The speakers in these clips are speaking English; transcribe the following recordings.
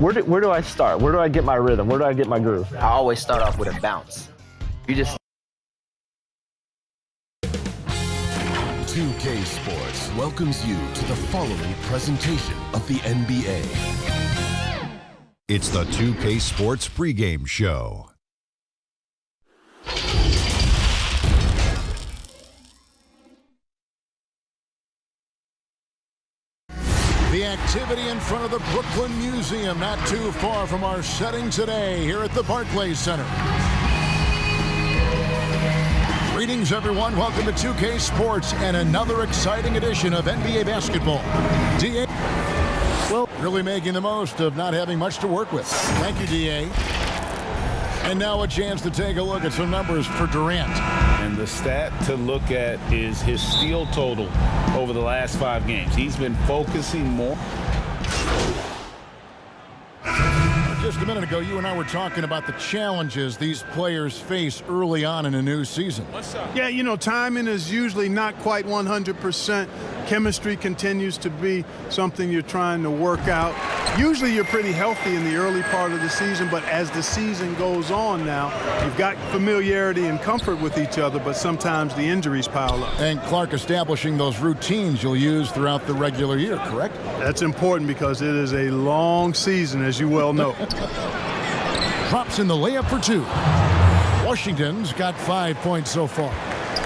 Where do I start? Where do I get my rhythm? Where do I get my groove? I always start off with a bounce. You just 2K Sports welcomes you to the following presentation of the NBA. It's the 2K Sports pregame show. The activity in front of the Brooklyn Museum, not too far from our setting today here at the Barclays Center. Greetings, everyone. Welcome to 2K Sports and another exciting edition of NBA basketball. DA, well, really making the most of not having much to work with. Thank you, DA. And now a chance to take a look at some numbers for Durant. And the stat to look at is his steal total over the last 5 games. He's been focusing more. Just a minute ago, you and I were talking about the challenges these players face early on in a new season. Yeah, you know, timing is usually not quite 100%. Chemistry continues to be something you're trying to work out. Usually you're pretty healthy in the early part of the season, but as the season goes on now, you've got familiarity and comfort with each other, but sometimes the injuries pile up. And Clark, establishing those routines you'll use throughout the regular year, correct? That's important because it is a long season, as you well know. Drops in the layup for 2. Washington's got 5 points so far.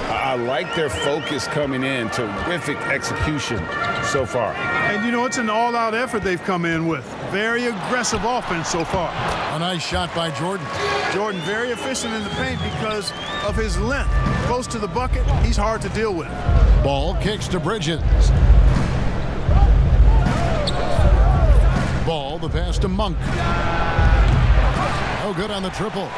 I like their focus coming in. Terrific execution so far. And, you know, it's an all-out effort they've come in with. Very aggressive offense so far. A nice shot by Jordan. Jordan very efficient in the paint because of his length. Close to the bucket, he's hard to deal with. Ball kicks to Bridges. Ball, the pass to Monk. No good on the triple.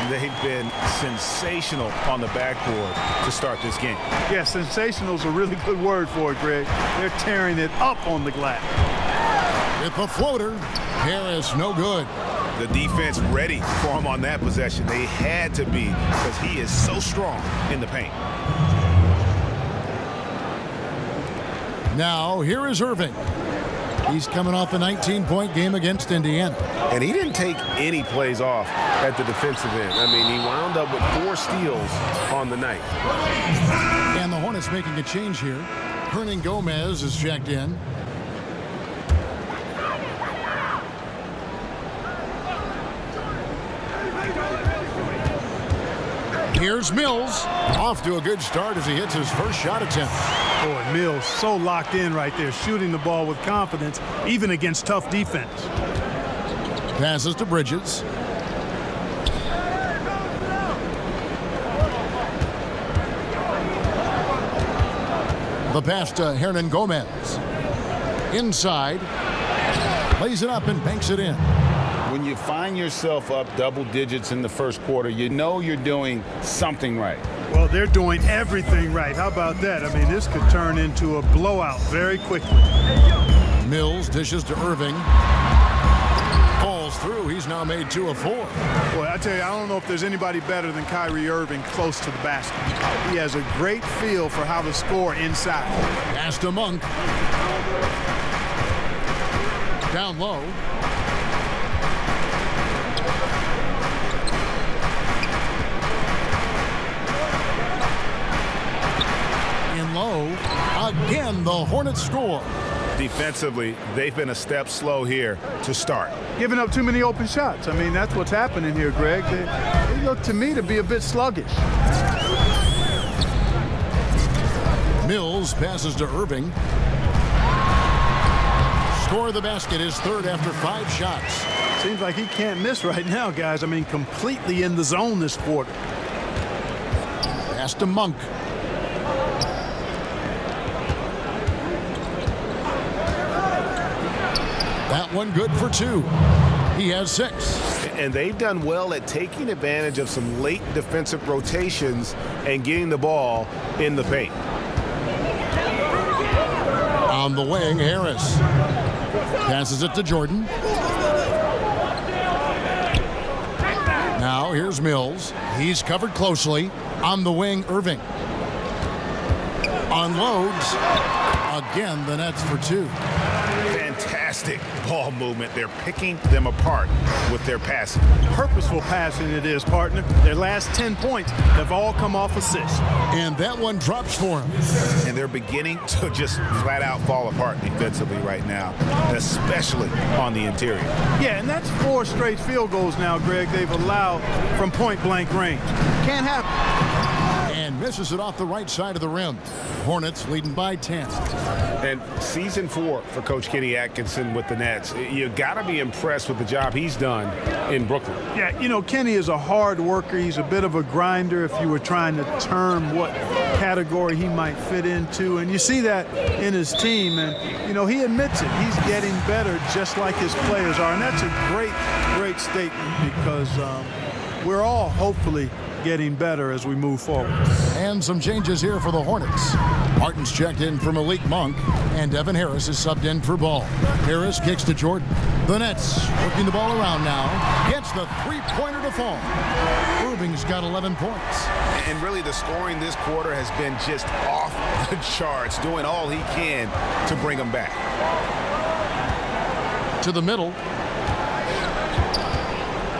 They've been sensational on the backboard to start this game. Yeah, sensational is a really good word for it, Greg. They're tearing it up on the glass. With the floater, Harris, no good. The defense ready for him on that possession. They had to be because he is so strong in the paint. Now, here is Irving. He's coming off a 19-point game against Indiana. And he didn't take any plays off at the defensive end. I mean, he wound up with 4 steals on the night. And the Hornets making a change here. Hernan Gomez is checked in. Here's Mills. Off to a good start as he hits his first shot attempt. Boy, Mills so locked in right there, shooting the ball with confidence, even against tough defense. Passes to Bridges. The pass to Hernan Gomez. Inside. Lays it up and banks it in. When you find yourself up double digits in the first quarter, you know you're doing something right. Well, they're doing everything right. How about that? I mean, this could turn into a blowout very quickly. Mills dishes to Irving. Falls through. He's now made 2 of 4. Boy, I tell you, I don't know if there's anybody better than Kyrie Irving close to the basket. He has a great feel for how to score inside. Pass to Monk. Down low. Low. Again, the Hornets score. Defensively, they've been a step slow here to start. Giving up too many open shots. I mean, that's what's happening here, Greg. They look to me to be a bit sluggish. Mills passes to Irving. Score of the basket, his 3rd after 5 shots. Seems like he can't miss right now, guys. I mean, completely in the zone this quarter. Pass to Monk. That one good for 2. He has 6. And they've done well at taking advantage of some late defensive rotations and getting the ball in the paint. On the wing, Harris. Passes it to Jordan. Now here's Mills. He's covered closely. On the wing, Irving. Unloads. Again, the Nets for 2. fantastic ball movement. They're picking them apart with their passing. Purposeful passing it is, partner. Their last 10 points have all come off assists. And that one drops for him. And they're beginning to just flat out fall apart defensively right now, especially on the interior. Yeah, and that's 4 straight field goals now, Greg, they've allowed from point-blank range. Can't happen. And misses it off the right side of the rim. Hornets leading by 10. And season 4 for Coach Kenny Atkinson with the Nets. You got to be impressed with the job he's done in Brooklyn. Yeah, you know, Kenny is a hard worker. He's a bit of a grinder if you were trying to term what category he might fit into. And you see that in his team. And, you know, he admits it. He's getting better just like his players are. And that's a great, great statement because we're all hopefully getting better as we move forward. And some changes here for the Hornets. Martin's checked in for Malik Monk, and Devin Harris is subbed in for Ball. Harris kicks to Jordan. The Nets working the ball around now. Gets the three-pointer to fall. Irving's got 11 points. And really the scoring this quarter has been just off the charts, doing all he can to bring them back. To the middle.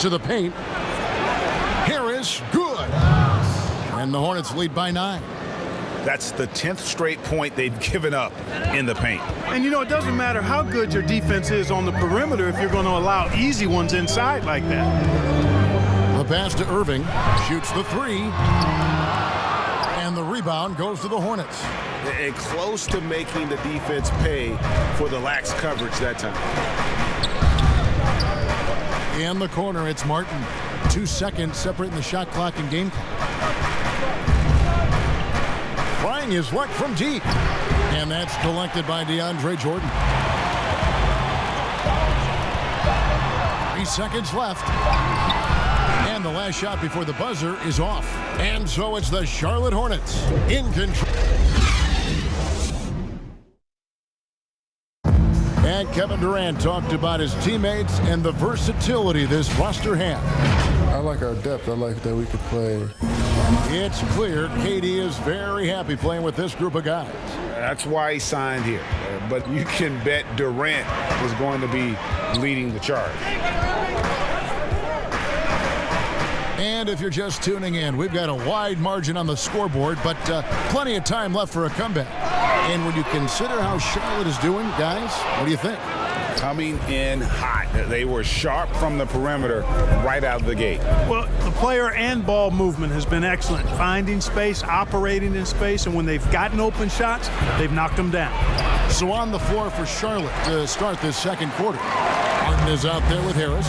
To the paint. Harris, good. And the Hornets lead by 9. That's the 10th straight point they've given up in the paint. And, you know, it doesn't matter how good your defense is on the perimeter if you're going to allow easy ones inside like that. The pass to Irving. Shoots the 3. And the rebound goes to the Hornets. And close to making the defense pay for the lax coverage that time. In the corner, it's Martin. 2 seconds separating the shot clock and game clock. Trying his luck from deep. And that's collected by DeAndre Jordan. 3 seconds left. And the last shot before the buzzer is off. And so it's the Charlotte Hornets in control. And Kevin Durant talked about his teammates and the versatility this roster has. I like our depth. I like that we could play. It's clear KD is very happy playing with this group of guys. That's why he signed here. But you can bet Durant is going to be leading the charge. And if you're just tuning in, we've got a wide margin on the scoreboard, but plenty of time left for a comeback. And when you consider how Charlotte is doing, guys, what do you think? Coming in hot. They were sharp from the perimeter right out of the gate. Well, the player and ball movement has been excellent. Finding space, operating in space, and when they've gotten open shots, they've knocked them down. So on the floor for Charlotte to start this second quarter. Martin is out there with Harris.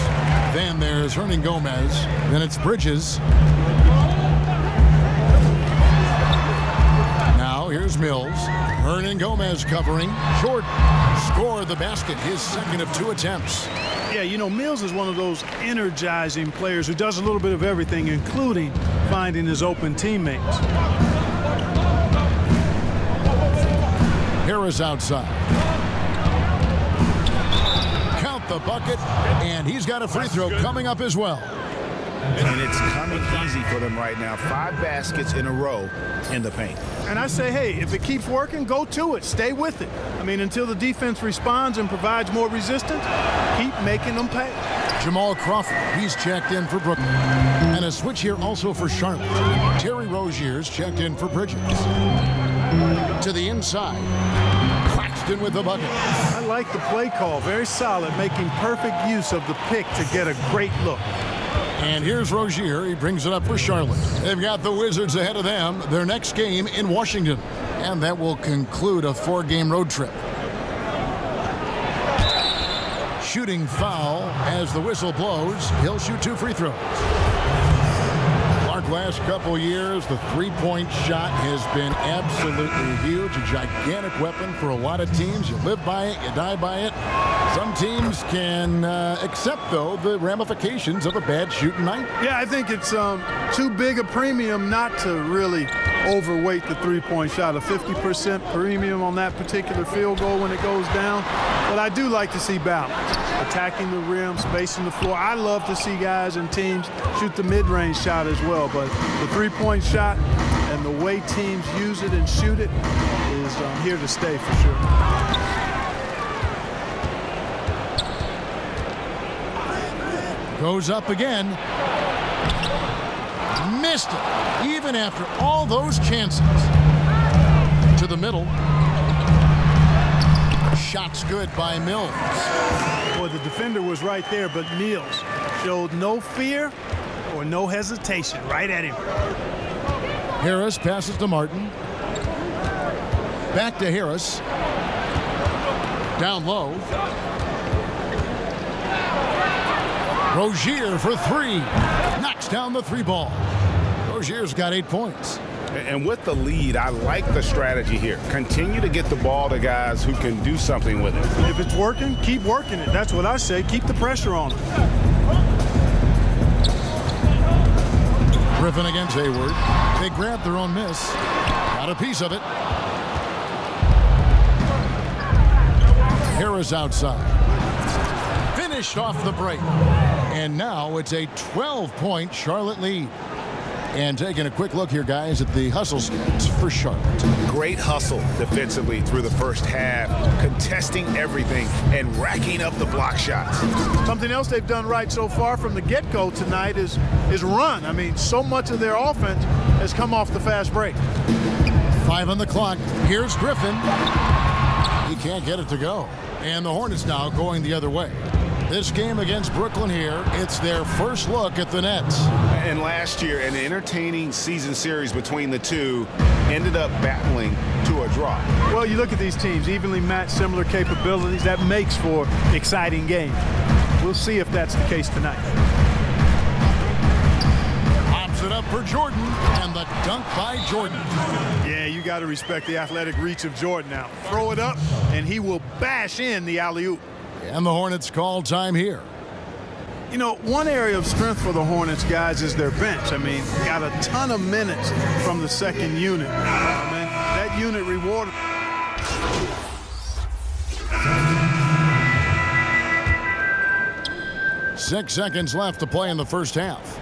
Then there's Hernan Gomez. Then it's Bridges. Now here's Mills. Hernan Gomez covering. Jordan scored the basket, his second of 2 attempts. Yeah, you know, Mills is one of those energizing players who does a little bit of everything, including finding his open teammates. Harris outside. Count the bucket, and he's got a free throw coming up as well. And it's coming easy for them right now. 5 baskets in a row in the paint. And I say, hey, if it keeps working, go to it. Stay with it. I mean, until the defense responds and provides more resistance, keep making them pay. Jamal Crawford, he's checked in for Brooklyn. And a switch here also for Charlotte. Terry Rozier's checked in for Bridges. To the inside. Claxton with the bucket. I like the play call. Very solid, making perfect use of the pick to get a great look. And here's Rozier. He brings it up for Charlotte. They've got the Wizards ahead of them. Their next game in Washington. And that will conclude a 4-game road trip. Shooting foul as the whistle blows. He'll shoot 2 free throws. Clark, last couple years, the three-point shot has been absolutely huge. A gigantic weapon for a lot of teams. You live by it, you die by it. Some teams can accept, though, the ramifications of a bad shooting night. Yeah, I think it's too big a premium not to really overweight the three-point shot. A 50% premium on that particular field goal when it goes down. But I do like to see balance. Attacking the rim, spacing the floor. I love to see guys and teams shoot the mid-range shot as well. But the three-point shot and the way teams use it and shoot it is here to stay for sure. Goes up again. Missed it, even after all those chances. To the middle. Shot's good by Mills. Boy, the defender was right there, but Mills showed no fear or no hesitation right at him. Harris passes to Martin. Back to Harris. Down low. Rozier for three. Knocks down the three ball. Rozier's got 8 points. And with the lead, I like the strategy here. Continue to get the ball to guys who can do something with it. If it's working, keep working it. That's what I say. Keep the pressure on him. Griffin against Hayward. They grabbed their own miss. Got a piece of it. Harris outside. Finished off the break. And now it's a 12-point Charlotte lead. And taking a quick look here, guys, at the hustles for Charlotte. Great hustle defensively through the first half, contesting everything and racking up the block shots. Something else they've done right so far from the get-go tonight is run. I mean, so much of their offense has come off the fast break. 5 on the clock. Here's Griffin. He can't get it to go. And the Hornets now going the other way. This game against Brooklyn here, it's their first look at the Nets. And last year, an entertaining season series between the two ended up battling to a draw. Well, you look at these teams, evenly matched, similar capabilities. That makes for exciting games. We'll see if that's the case tonight. Pops it up for Jordan, and the dunk by Jordan. Yeah, you got to respect the athletic reach of Jordan now. Throw it up, and he will bash in the alley-oop. And the Hornets call time here. You know, one area of strength for the Hornets, guys, is their bench. I mean, got a ton of minutes from the second unit. I mean, that unit rewarded. 6 seconds left to play in the first half.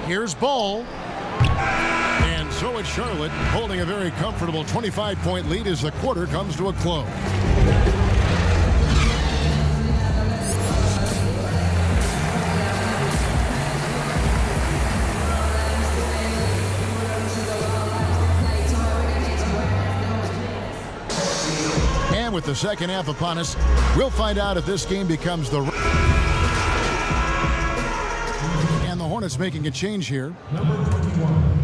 Here's Ball. And so it's Charlotte holding a very comfortable 25-point lead as the quarter comes to a close. With the second half upon us, we'll find out if this game becomes the... And the Hornets making a change here. Number 21.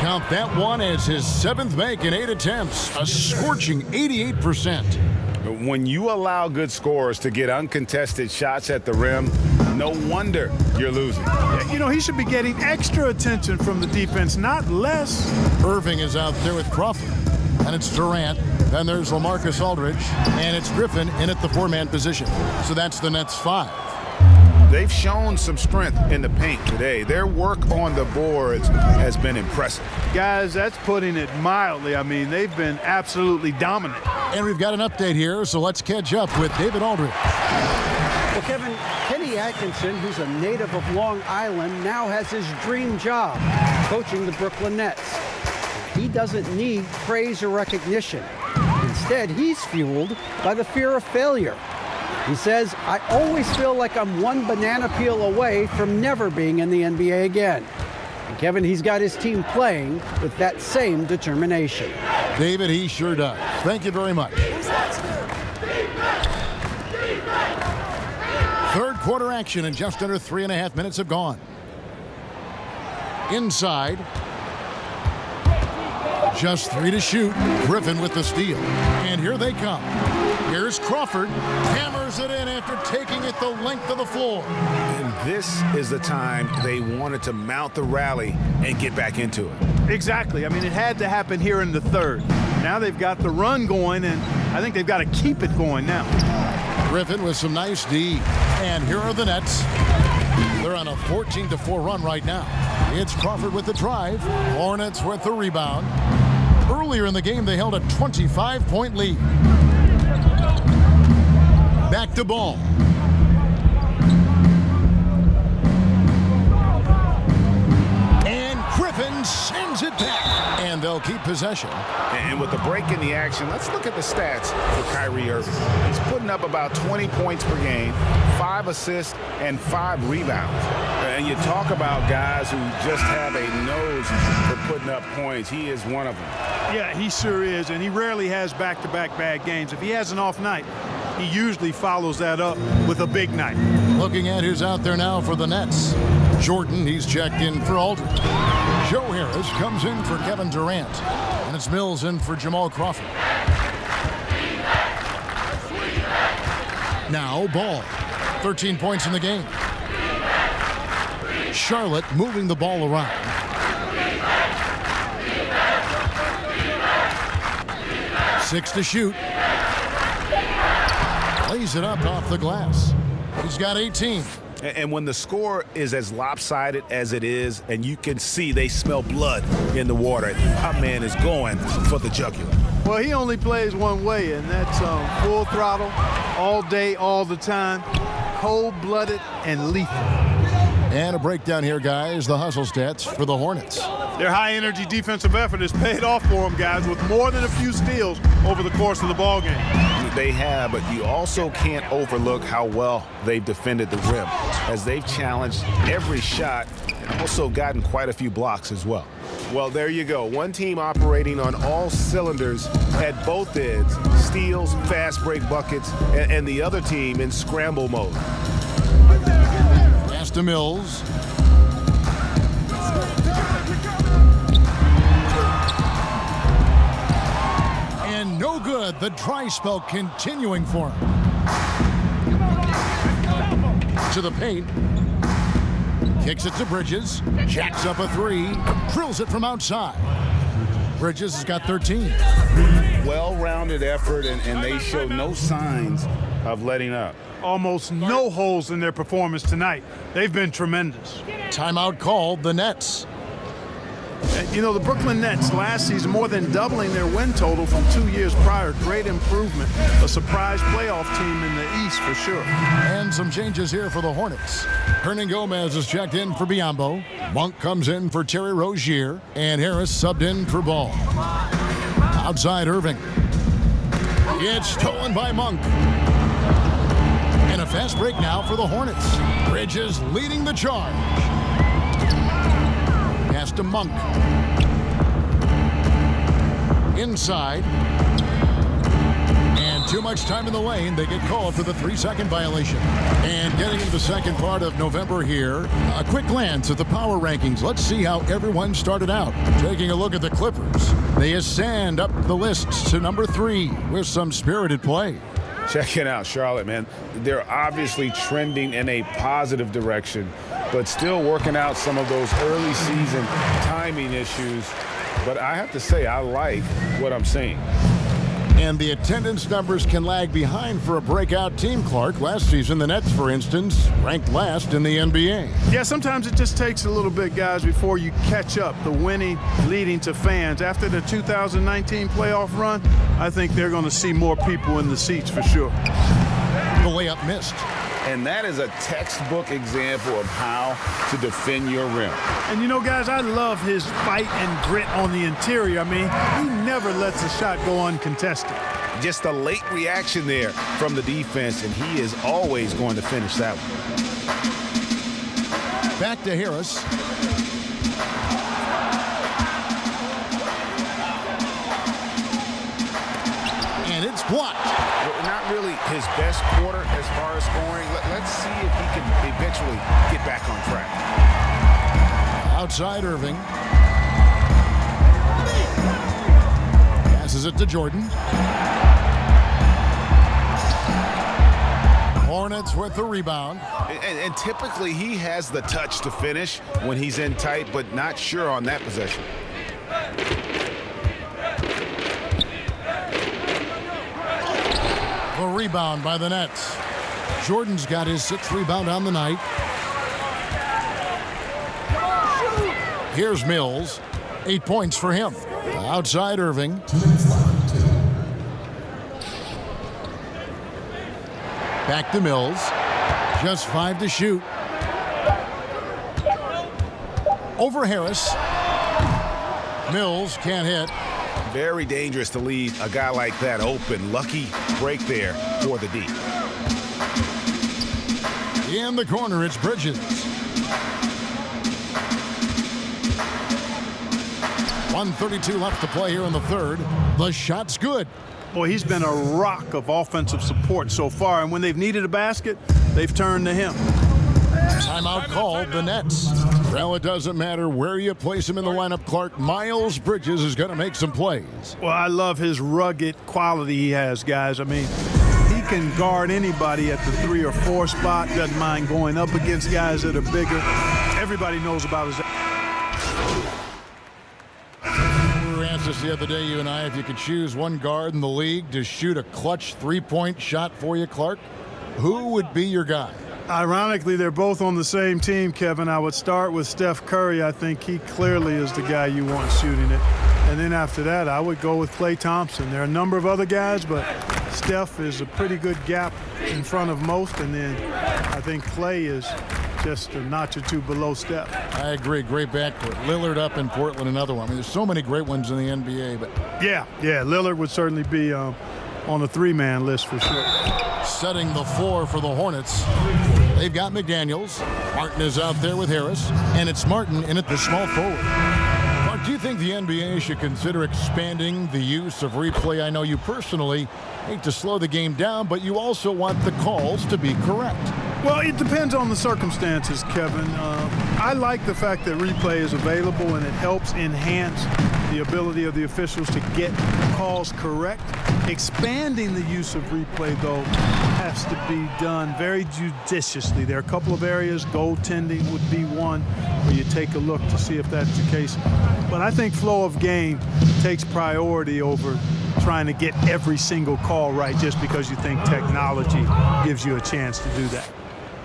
Count that one as his 7th make in 8 attempts, a scorching 88%. When you allow good scorers to get uncontested shots at the rim, no wonder you're losing. You know, he should be getting extra attention from the defense, not less. Irving is out there with Crawford. And it's Durant. Then there's LaMarcus Aldridge. And it's Griffin in at the 4-man position. So that's the Nets 5. They've shown some strength in the paint today. Their work on the boards has been impressive. Guys, that's putting it mildly. I mean, they've been absolutely dominant. And we've got an update here, so let's catch up with David Aldridge. Well, Kevin, Kenny Atkinson, who's a native of Long Island, now has his dream job, coaching the Brooklyn Nets. He doesn't need praise or recognition. Instead, he's fueled by the fear of failure. He says, I always feel like I'm one banana peel away from never being in the NBA again. And Kevin, he's got his team playing with that same determination. David, he sure does. Thank you very much. Third quarter action, and just under 3.5 minutes have gone. Inside. Just 3 to shoot. Griffin with the steal. And here they come. Here's Crawford. Hammers it in after taking it the length of the floor. And this is the time they wanted to mount the rally and get back into it. Exactly. I mean, it had to happen here in the third. Now they've got the run going, and I think they've got to keep it going now. Griffin with some nice D. And here are the Nets. They're on a 14-4 run right now. It's Crawford with the drive. Hornets with the rebound. Earlier in the game, they held a 25-point lead. Back to Ball. And Griffin sends it back. And they'll they'll keep possession. And with the break in the action, let's look at the stats for Kyrie Irving. He's putting up about 20 points per game, 5 assists, and 5 rebounds. And you talk about guys who just have a nose for putting up points. He is one of them. Yeah, he sure is, and he rarely has back-to-back bad games. If he has an off night, he usually follows that up with a big night. Looking at who's out there now for the Nets. Jordan, he's checked in for Aldridge. Joe Harris comes in for Kevin Durant. And it's Mills in for Jamal Crawford. Now Ball. 13 points in the game. Charlotte moving the ball around. Six to shoot. Lays it up off the glass. He's got 18. And when the score is as lopsided as it is, and you can see they smell blood in the water, our man is going for the jugular. Well, he only plays one way, and that's full throttle, all day, all the time, cold-blooded and lethal. And a breakdown here, guys. The hustle stats for the Hornets. Their high-energy defensive effort has paid off for them, guys, with more than a few steals over the course of the ballgame. They have, but you also can't overlook how well they've defended the rim, as they've challenged every shot and also gotten quite a few blocks as well. Well, there you go. One team operating on all cylinders at both ends, steals, fast break buckets, and the other team in scramble mode. Pass to Mills. And no good. The dry spell continuing for him. To the paint. Kicks it to Bridges. Jacks up a three. Drills it from outside. Bridges has got 13. Well-rounded effort, and they show no signs of letting up. Almost no holes in their performance tonight. They've been tremendous. Timeout called the Nets. You know, the Brooklyn Nets last season more than doubling their win total from 2 years prior. Great improvement. A surprise playoff team in the East for sure. And some changes here for the Hornets. Hernan Gomez is checked in for Biyombo. Monk comes in for Terry Rozier. And Harris subbed in for Ball. Outside Irving. It's stolen by Monk. And a fast break now for the Hornets. Bridges leading the charge. Pass to Monk. Inside. And too much time in the lane. They get called for the 3-second violation. And getting into the second part of November here, a quick glance at the power rankings. Let's see how everyone started out. Taking a look at the Clippers. They ascend up the list to number 3 with some spirited play. Check it out, Charlotte, man. They're obviously trending in a positive direction, but still working out some of those early season timing issues. But I have to say, I like what I'm seeing. And the attendance numbers can lag behind for a breakout team, Clark. Last season, the Nets, for instance, ranked last in the NBA. Yeah, sometimes it just takes a little bit, guys, before you catch up. The winning leading to fans. After the 2019 playoff run, I think they're going to see more people in the seats for sure. The layup missed. And that is a textbook example of how to defend your rim. And, you know, guys, I love his fight and grit on the interior. I mean, he never lets a shot go uncontested. Just a late reaction there from the defense, and he is always going to finish that one. Back to Harris. And it's blocked. Not really his best quarter as far as scoring. Let's see if he can eventually get back on track. Outside Irving. Passes it to Jordan. Hornets with the rebound. And typically he has the touch to finish when he's in tight, but not sure on that possession. The rebound by the Nets. Jordan's got his 6th rebound on the night. Here's Mills. 8 points for him. Outside Irving. Back to Mills. Just 5 to shoot. Over Harris. Mills can't hit. Very dangerous to leave a guy like that open. Lucky break there for the D. In the corner, it's Bridges. 1:32 left to play here in the third. The shot's good. Boy, he's been a rock of offensive support so far, and when they've needed a basket, they've turned to him. Timeout called, the Nets. Well, it doesn't matter where you place him in the lineup, Clark. Miles Bridges is going to make some plays. Well, I love his rugged quality he has, guys. I mean, he can guard anybody at the 3 or 4 spot. Doesn't mind going up against guys that are bigger. Everybody knows about his... We were asked this the other day, you and I, if you could choose one guard in the league to shoot a clutch three-point shot for you, Clark, who would be your guy? Ironically, they're both on the same team, Kevin. I would start with Steph Curry. I think he clearly is the guy you want shooting it. And then after that, I would go with Klay Thompson. There are a number of other guys, but Steph is a pretty good gap in front of most. And then I think Klay is just a notch or two below Steph. I agree. Great backcourt. Lillard up in Portland, another one. I mean, there's so many great ones in the NBA. But yeah, Lillard would certainly be on the 3-man list for sure. Setting the floor for the Hornets. They've got McDaniels. Martin is out there with Harris. And it's Martin in at the small forward. Mark, do you think the NBA should consider expanding the use of replay? I know you personally hate to slow the game down, but you also want the calls to be correct. Well, it depends on the circumstances, Kevin. I like the fact that replay is available and it helps enhance the ability of the officials to get calls correct. Expanding the use of replay, though, has to be done very judiciously. There are a couple of areas, goaltending would be one, where you take a look to see if that's the case. But I think flow of game takes priority over trying to get every single call right just because you think technology gives you a chance to do that.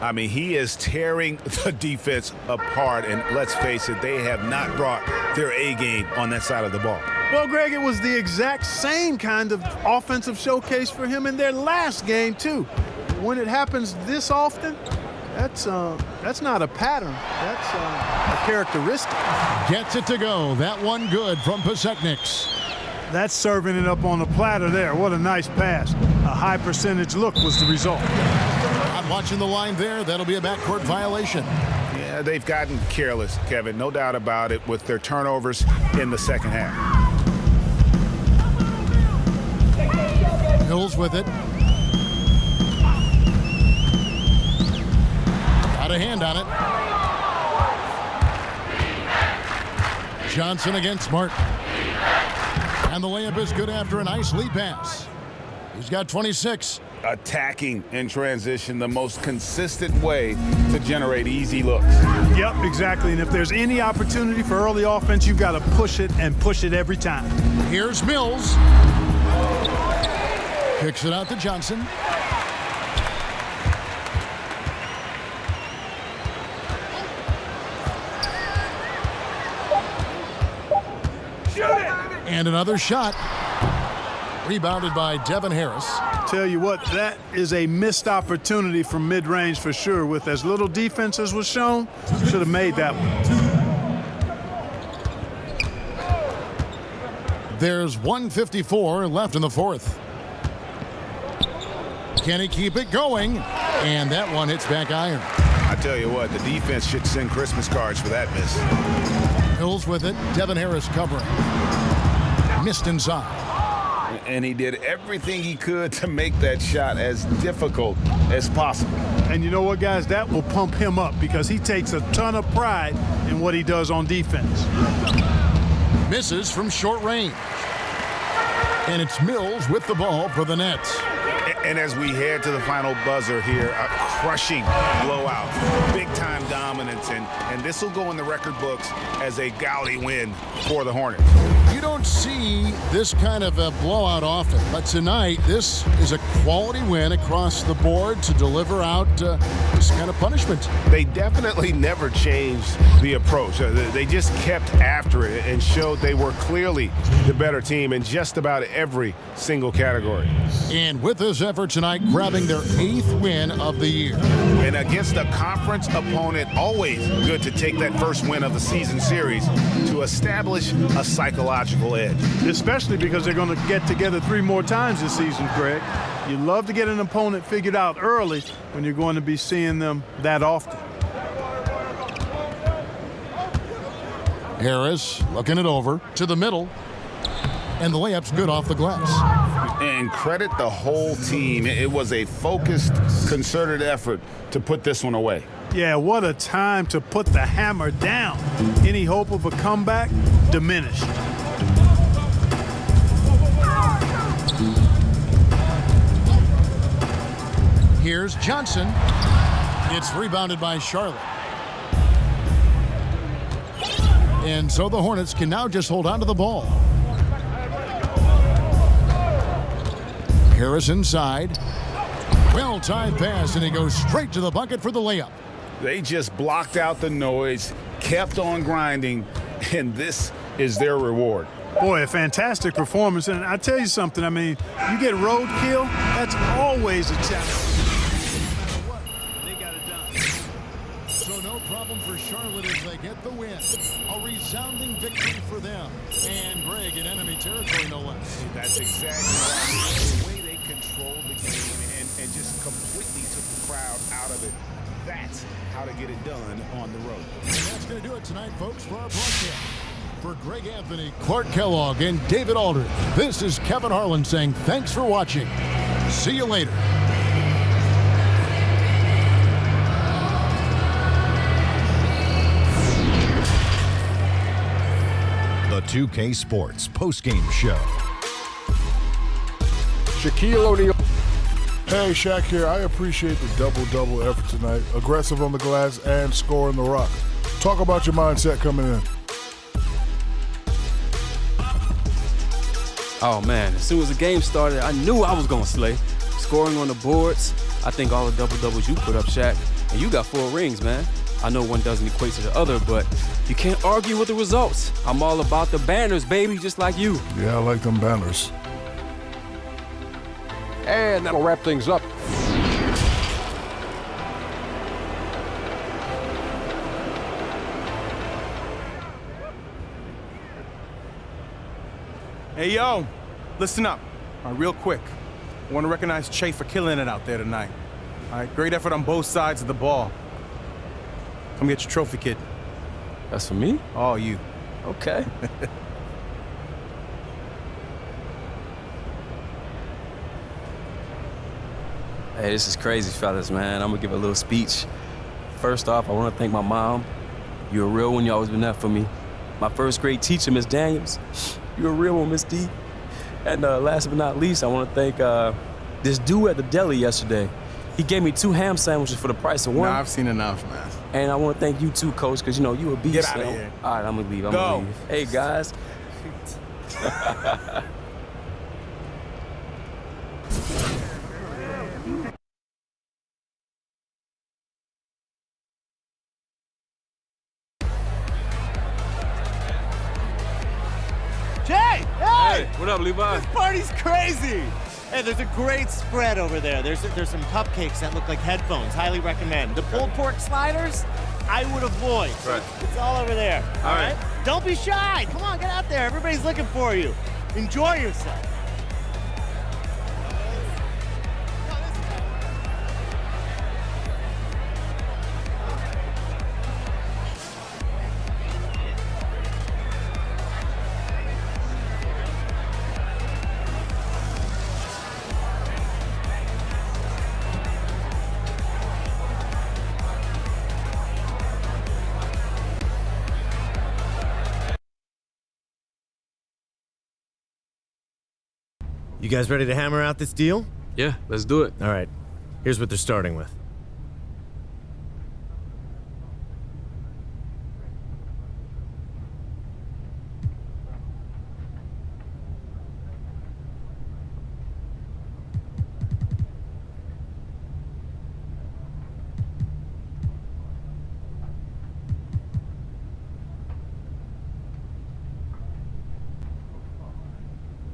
I mean, he is tearing the defense apart, and let's face it, they have not brought their A game on that side of the ball. Well, Greg, it was the exact same kind of offensive showcase for him in their last game, too. When it happens this often, that's not a pattern. That's a characteristic. Gets it to go. That one good from Pasechniks. That's serving it up on a platter there. What a nice pass. A high percentage look was the result. Not watching the line there. That'll be a backcourt violation. Yeah, they've gotten careless, Kevin. No doubt about it with their turnovers in the second half. Mills with it. Got a hand on it. Johnson against Martin. And the layup is good after a nice lead pass. He's got 26. Attacking in transition, the most consistent way to generate easy looks. Yep, exactly. And if there's any opportunity for early offense, you've got to push it and push it every time. Here's Mills. Kicks it out to Johnson. And another shot. Rebounded by Devin Harris. Tell you what, that is a missed opportunity from mid-range for sure. With as little defense as was shown, should have made that one. There's 1:54 left in the fourth. Can he keep it going? And that one hits back iron. I tell you what, the defense should send Christmas cards for that miss. Hills with it. Devin Harris covering. Missed inside. And he did everything he could to make that shot as difficult as possible. And you know what, guys? That will pump him up because he takes a ton of pride in what he does on defense. Misses from short range. And it's Mills with the ball for the Nets. And as we head to the final buzzer here, a crushing blowout, big-time dominance, and this will go in the record books as a gaudy win for the Hornets. You don't see this kind of a blowout often, but tonight this is a quality win across the board to deliver out this kind of punishment. They definitely never changed the approach. They just kept after it and showed they were clearly the better team in just about every single category. And with this effort tonight, grabbing their 8th win of the year. here. And against a conference opponent, always good to take that first win of the season series to establish a psychological edge. Especially because they're going to get together 3 more times this season, Greg. You love to get an opponent figured out early when you're going to be seeing them that often. Harris looking it over to the middle. And the layup's good off the glass. And credit the whole team. It was a focused, concerted effort to put this one away. Yeah, what a time to put the hammer down. Any hope of a comeback diminished. Here's Johnson. It's rebounded by Charlotte. And so the Hornets can now just hold on to the ball. Harris inside. Well-timed pass, and he goes straight to the bucket for the layup. They just blocked out the noise, kept on grinding, and this is their reward. Boy, a fantastic performance. And I tell you something, I mean, you get roadkill, that's always a challenge. No matter what, they got it done. So no problem for Charlotte as they get the win. A resounding victory for them. And Greg in enemy territory, no less. That's exactly right. The way they controlled the game and just completely took the crowd out of it. That's how to get it done on the road. And that's going to do it tonight, folks, for our broadcast. For Greg Anthony, Clark Kellogg, and David Aldridge, this is Kevin Harlan saying thanks for watching. See you later. The 2K Sports postgame show. Shaquille O'Neal. Hey, Shaq here. I appreciate the double-double effort tonight. Aggressive on the glass and scoring the rock. Talk about your mindset coming in. Oh, man, as soon as the game started, I knew I was going to slay. Scoring on the boards, I think all the double-doubles you put up, Shaq, and you got 4 rings, man. I know one doesn't equate to the other, but you can't argue with the results. I'm all about the banners, baby, just like you. Yeah, I like them banners. And that'll wrap things up. Hey, yo, listen up. All right, real quick. I want to recognize Che for killing it out there tonight. All right, great effort on both sides of the ball. Come get your trophy, kid. That's for me? Oh, you. Okay. Hey, this is crazy, fellas, man. I'm gonna give a little speech. First off, I want to thank my mom. You're a real one. You always been there for me. My first grade teacher, Miss Daniels. You're a real one, Miss D. And last but not least, I want to thank this dude at the deli yesterday. He gave me 2 ham sandwiches for the price of 1. Nah, I've seen enough, man. And I want to thank you too, Coach, because, you know, you a beast. Get out of here. All right, I'm going to leave. Go. Leave. Hey, guys. Jay! Hey! What up, Levi? This party's crazy! Hey, there's a great spread over there. There's some cupcakes that look like headphones. Highly recommend. The pulled pork sliders, I would avoid. Right. It's all over there. All right. Don't be shy. Come on, get out there. Everybody's looking for you. Enjoy yourself. You guys ready to hammer out this deal? Yeah, let's do it. All right. Here's what they're starting with.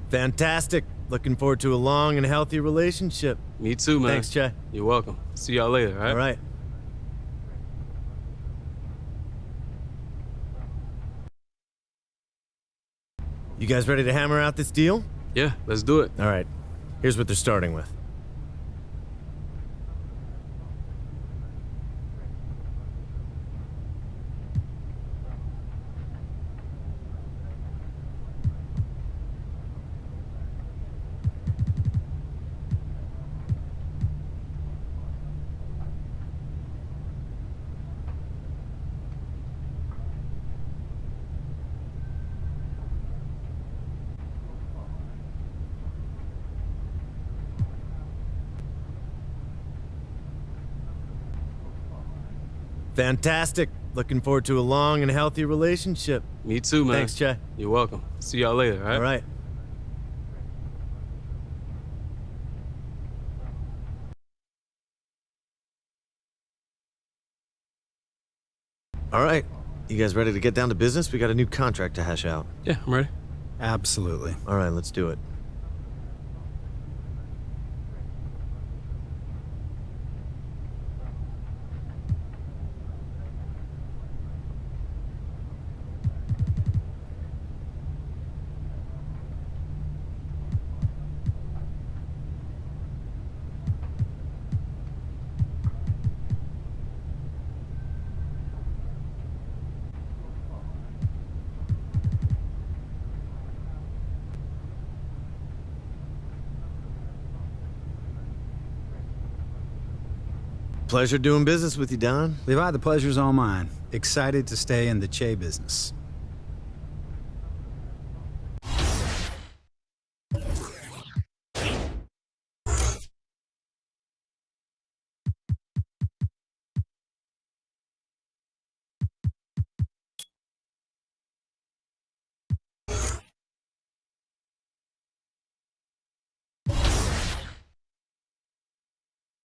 Fantastic. Looking forward to a long and healthy relationship. Me too, man. Thanks, Che. You're welcome. See y'all later, all right? All right. You guys ready to hammer out this deal? Yeah, let's do it. All right. Here's what they're starting with. Fantastic. Looking forward to a long and healthy relationship. Me too, man. Thanks, Che. You're welcome. See y'all later, all right? All right. All right. You guys ready to get down to business? We got a new contract to hash out. Yeah, I'm ready. Absolutely. All right, let's do it. Pleasure doing business with you, Don. Levi, the pleasure's all mine. Excited to stay in the Che business.